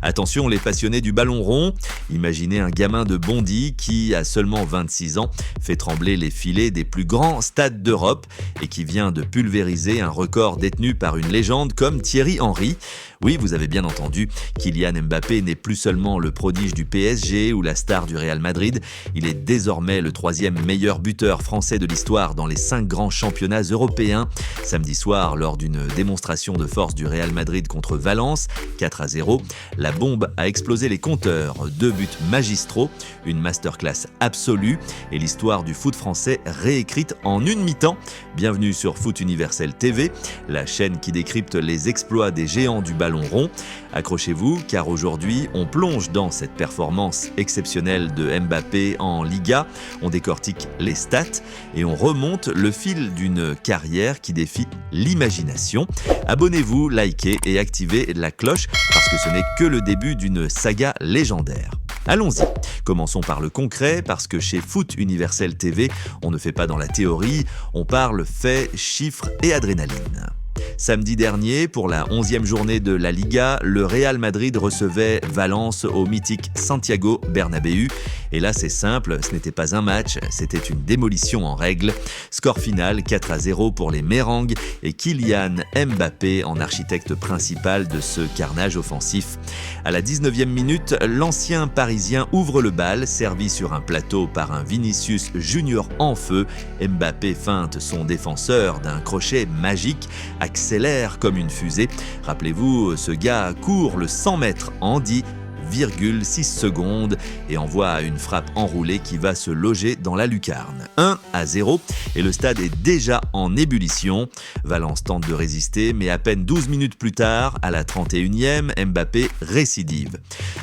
Attention les passionnés du ballon rond, imaginez un gamin de Bondy qui, à seulement 26 ans, fait trembler les filets des plus grands stades d'Europe et qui vient de pulvériser un record détenu par une légende comme Thierry Henry. Oui, vous avez bien entendu, Kylian Mbappé n'est plus seulement le prodige du PSG ou la star du Real Madrid, il est désormais le 3e meilleur buteur français de l'histoire dans les 5 grands championnats européens. Samedi soir, lors d'une démonstration de force du Real Madrid contre Valence, 4-0, la bombe a explosé les compteurs. 2 buts magistraux, une masterclass absolue et l'histoire du foot français réécrite en une mi-temps. Bienvenue sur Foot Universel TV, la chaîne qui décrypte les exploits des géants du ballon rond. Accrochez-vous car aujourd'hui on plonge dans cette performance exceptionnelle de Mbappé en Liga, on décortique les stats et on remonte le fil d'une carrière qui défie l'imagination. Abonnez-vous, likez et activez la cloche parce que ce n'est que le début d'une saga légendaire. Allons-y. Commençons par le concret, parce que chez Foot Universel TV, on ne fait pas dans la théorie, on parle faits, chiffres et adrénaline. Samedi dernier, pour la 11e journée de la Liga, le Real Madrid recevait Valence au mythique Santiago Bernabéu. Et là, c'est simple, ce n'était pas un match, c'était une démolition en règle. Score final 4-0 pour les Mérengues et Kylian Mbappé en architecte principal de ce carnage offensif. À la 19e minute, l'ancien Parisien ouvre le bal, servi sur un plateau par un Vinicius Junior en feu. Mbappé feinte son défenseur d'un crochet magique, accélère comme une fusée. Rappelez-vous, ce gars court le 100 mètres en 10,6 secondes et envoie une frappe enroulée qui va se loger dans la lucarne. 1-0 et le stade est déjà en ébullition. Valence tente de résister mais à peine 12 minutes plus tard, à la 31e, Mbappé récidive.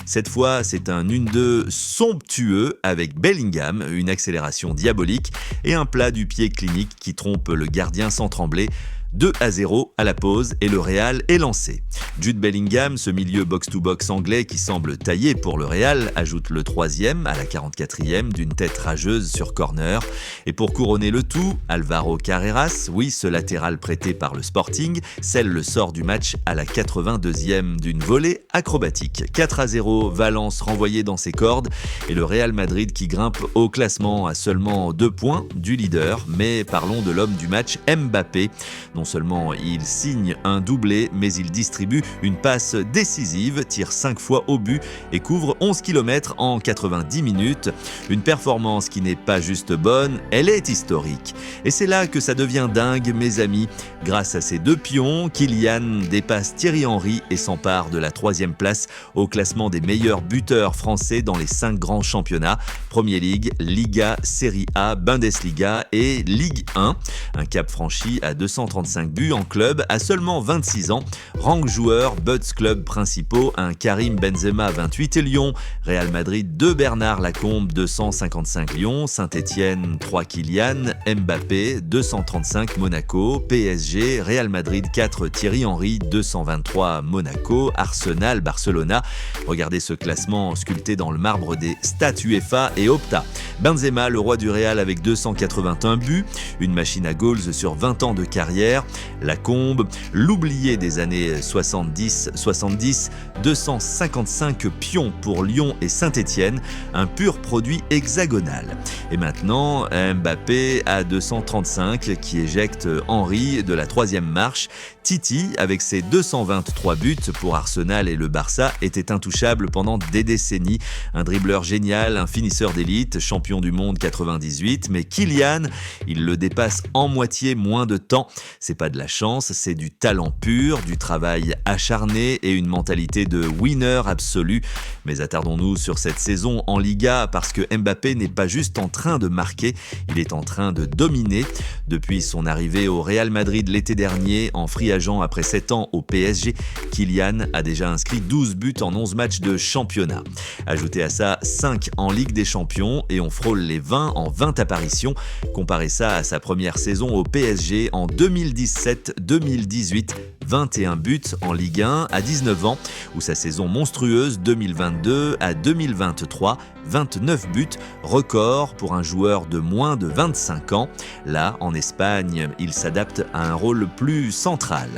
Cette fois, c'est un 1-2 somptueux avec Bellingham, une accélération diabolique et un plat du pied clinique qui trompe le gardien sans trembler. 2-0 à la pause et le Real est lancé. Jude Bellingham, ce milieu box-to-box anglais qui semble taillé pour le Real, ajoute le 3e à la 44e d'une tête rageuse sur corner. Et pour couronner le tout, Alvaro Carreras, oui ce latéral prêté par le Sporting, scelle le sort du match à la 82e d'une volée acrobatique. 4-0, Valence renvoyé dans ses cordes et le Real Madrid qui grimpe au classement à seulement 2 points du leader. Mais parlons de l'homme du match, Mbappé. Non seulement il signe un doublé, mais il distribue une passe décisive, tire 5 fois au but et couvre 11 km en 90 minutes. Une performance qui n'est pas juste bonne, elle est historique. Et c'est là que ça devient dingue, mes amis. Grâce à ces 2 pions, Kylian dépasse Thierry Henry et s'empare de la 3e place au classement des meilleurs buteurs français dans les 5 grands championnats, Premier League, Liga, Serie A, Bundesliga et Ligue 1. Un cap franchi à 235 buts en club à seulement 26 ans. Rank joueur, Buds club principaux, un Karim Benzema 28 Lyon, Real Madrid 2 Bernard Lacombe 255 Lyon, Saint-Etienne 3 Kylian, Mbappé 235 Monaco, PSG, Real Madrid 4 Thierry Henry 223 Monaco, Arsenal, Barcelona. Regardez ce classement sculpté dans le marbre des stats UEFA et Opta. Benzema, le roi du Real avec 281 buts, une machine à goals sur 20 ans de carrière. Lacombe, l'oublié des années 70, 255 pions pour Lyon et Saint-Etienne, un pur produit hexagonal. Et maintenant, Mbappé à 235 qui éjecte Henry de la 3e marche. Titi, avec ses 223 buts pour Arsenal et le Barça, était intouchable pendant des décennies. Un dribbleur génial, un finisseur d'élite, champion du monde 98, mais Kylian, il le dépasse en moitié moins de temps. C'est pas de la chance, c'est du talent pur, du travail acharné et une mentalité de winner absolu. Mais attardons-nous sur cette saison en Liga parce que Mbappé n'est pas juste en train de marquer, il est en train de dominer. Depuis son arrivée au Real Madrid l'été dernier, en free agent après 7 ans au PSG, Kylian a déjà inscrit 12 buts en 11 matchs de championnat. Ajoutez à ça 5 en Ligue des Champions et on frôle les 20 en 20 apparitions. Comparez ça à sa première saison au PSG en 2017, 2018, 21 buts en Ligue 1 à 19 ans, ou sa saison monstrueuse 2022 à 2023, 29 buts, record pour un joueur de moins de 25 ans. Là, en Espagne, il s'adapte à un rôle plus central,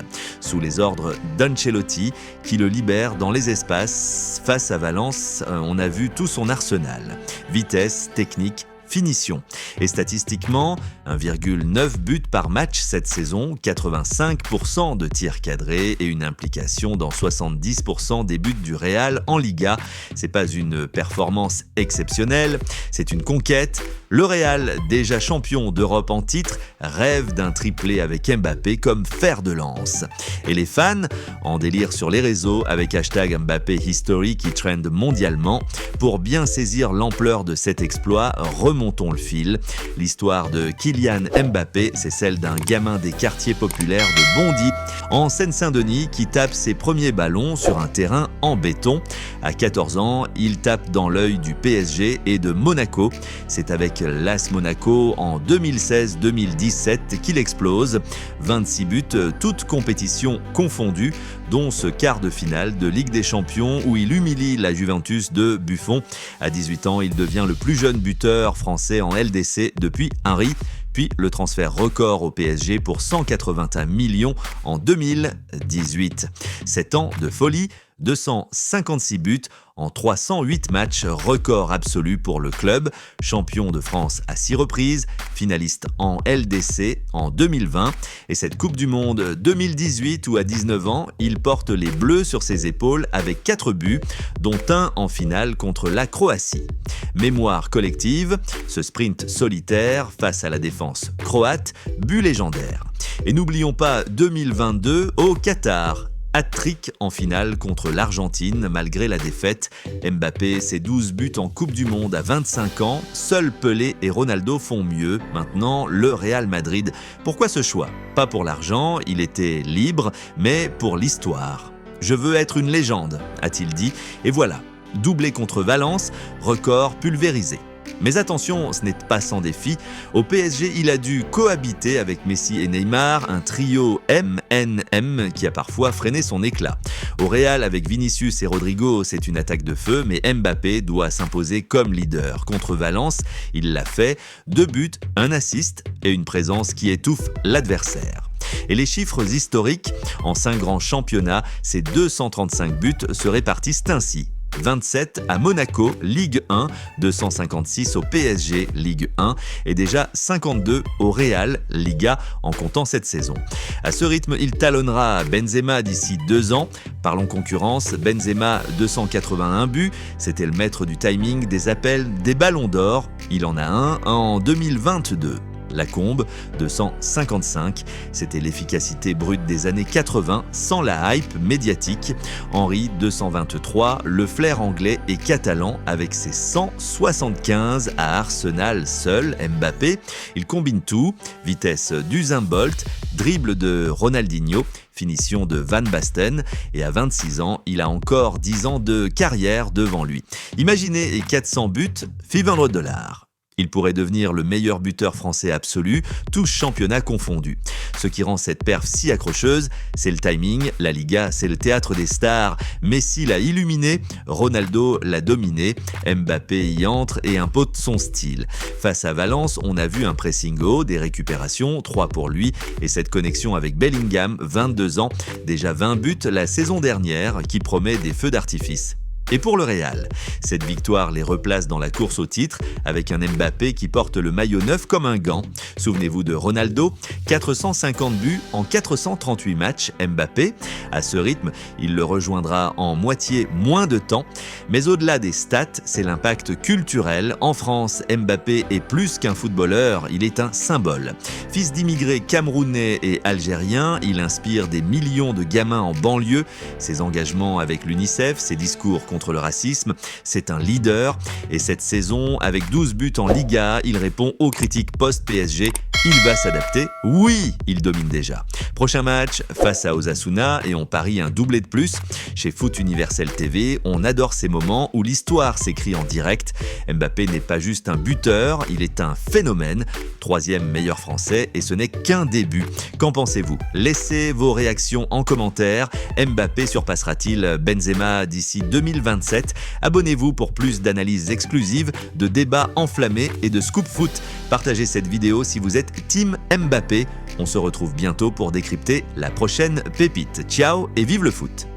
sous les ordres d'Ancelotti, qui le libère dans les espaces. Face à Valence, on a vu tout son arsenal. Vitesse, technique, finition. Et statistiquement, 1,9 buts par match cette saison, 85% de tirs cadrés et une implication dans 70% des buts du Real en Liga. C'est pas une performance exceptionnelle, c'est une conquête. Le Real, déjà champion d'Europe en titre, rêve d'un triplé avec Mbappé comme fer de lance. Et les fans, en délire sur les réseaux avec hashtag Mbappé History qui trend mondialement. Pour bien saisir l'ampleur de cet exploit, remontons le fil. L'histoire de Kylian Mbappé, c'est celle d'un gamin des quartiers populaires de Bondy, en Seine-Saint-Denis, qui tape ses premiers ballons sur un terrain en béton. À 14 ans, il tape dans l'œil du PSG et de Monaco. C'est avec l'AS Monaco en 2016-2017 qu'il explose. 26 buts, toutes compétitions confondues, dont ce quart de finale de Ligue des Champions où il humilie la Juventus de Buffon. À 18 ans, il devient le plus jeune buteur français en LDC depuis Henry. Puis le transfert record au PSG pour 181 millions en 2018. 7 ans de folie, 256 buts en 308 matchs, record absolu pour le club, champion de France à 6 reprises, finaliste en LDC en 2020 et cette Coupe du Monde 2018 où à 19 ans, il porte les Bleus sur ses épaules avec 4 buts, dont un en finale contre la Croatie. Mémoire collective, ce sprint solitaire face à la défense croate, but légendaire. Et n'oublions pas 2022 au Qatar. Hat-trick en finale contre l'Argentine malgré la défaite. Mbappé, ses 12 buts en Coupe du Monde à 25 ans. Seuls Pelé et Ronaldo font mieux. Maintenant, le Real Madrid. Pourquoi ce choix? Pas pour l'argent, il était libre, mais pour l'histoire. « Je veux être une légende », a-t-il dit. Et voilà, doublé contre Valence, record pulvérisé. Mais attention, ce n'est pas sans défi. Au PSG, il a dû cohabiter avec Messi et Neymar, un trio MNM qui a parfois freiné son éclat. Au Real, avec Vinicius et Rodrigo, c'est une attaque de feu, mais Mbappé doit s'imposer comme leader. Contre Valence, il l'a fait, 2 buts, 1 assist et une présence qui étouffe l'adversaire. Et les chiffres historiques, en 5 grands championnats, ces 235 buts se répartissent ainsi. 27 à Monaco, Ligue 1, 256 au PSG, Ligue 1 et déjà 52 au Real, Liga, en comptant cette saison. À ce rythme, il talonnera Benzema d'ici 2 ans. Parlons concurrence, Benzema 281 buts, c'était le maître du timing des appels des ballons d'or. Il en a un en 2022. Lacombe, 255, c'était l'efficacité brute des années 80 sans la hype médiatique. Henry, 223, le flair anglais et catalan avec ses 175 à Arsenal seul. Mbappé, il combine tout, vitesse d'Usain Bolt, dribble de Ronaldinho, finition de Van Basten et à 26 ans, il a encore 10 ans de carrière devant lui. Imaginez 400 buts, $500. Il pourrait devenir le meilleur buteur français absolu, tous championnats confondus. Ce qui rend cette perf si accrocheuse, c'est le timing. La Liga, c'est le théâtre des stars. Messi l'a illuminé, Ronaldo l'a dominé, Mbappé y entre et impose son style. Face à Valence, on a vu un pressing haut, des récupérations, 3 pour lui, et cette connexion avec Bellingham, 22 ans, déjà 20 buts la saison dernière, qui promet des feux d'artifice. Et pour le Real, cette victoire les replace dans la course au titre avec un Mbappé qui porte le maillot neuf comme un gant. Souvenez-vous de Ronaldo, 450 buts en 438 matchs. Mbappé, à ce rythme, il le rejoindra en moitié moins de temps. Mais au-delà des stats, c'est l'impact culturel. En France, Mbappé est plus qu'un footballeur, il est un symbole. Fils d'immigrés camerounais et algériens, il inspire des millions de gamins en banlieue. Ses engagements avec l'UNICEF, ses discours contre le racisme, c'est un leader. Et cette saison, avec 12 buts en Liga, il répond aux critiques post-PSG Il va s'adapter? Oui, il domine déjà. Prochain match face à Osasuna et on parie un doublé de plus. Chez Foot Universel TV, on adore ces moments où l'histoire s'écrit en direct. Mbappé n'est pas juste un buteur, il est un phénomène. 3e meilleur français et ce n'est qu'un début. Qu'en pensez-vous? Laissez vos réactions en commentaire. Mbappé surpassera-t-il Benzema d'ici 2027? Abonnez-vous pour plus d'analyses exclusives, de débats enflammés et de scoop foot. Partagez cette vidéo si vous êtes Team Mbappé. On se retrouve bientôt pour décrypter la prochaine pépite. Ciao et vive le foot!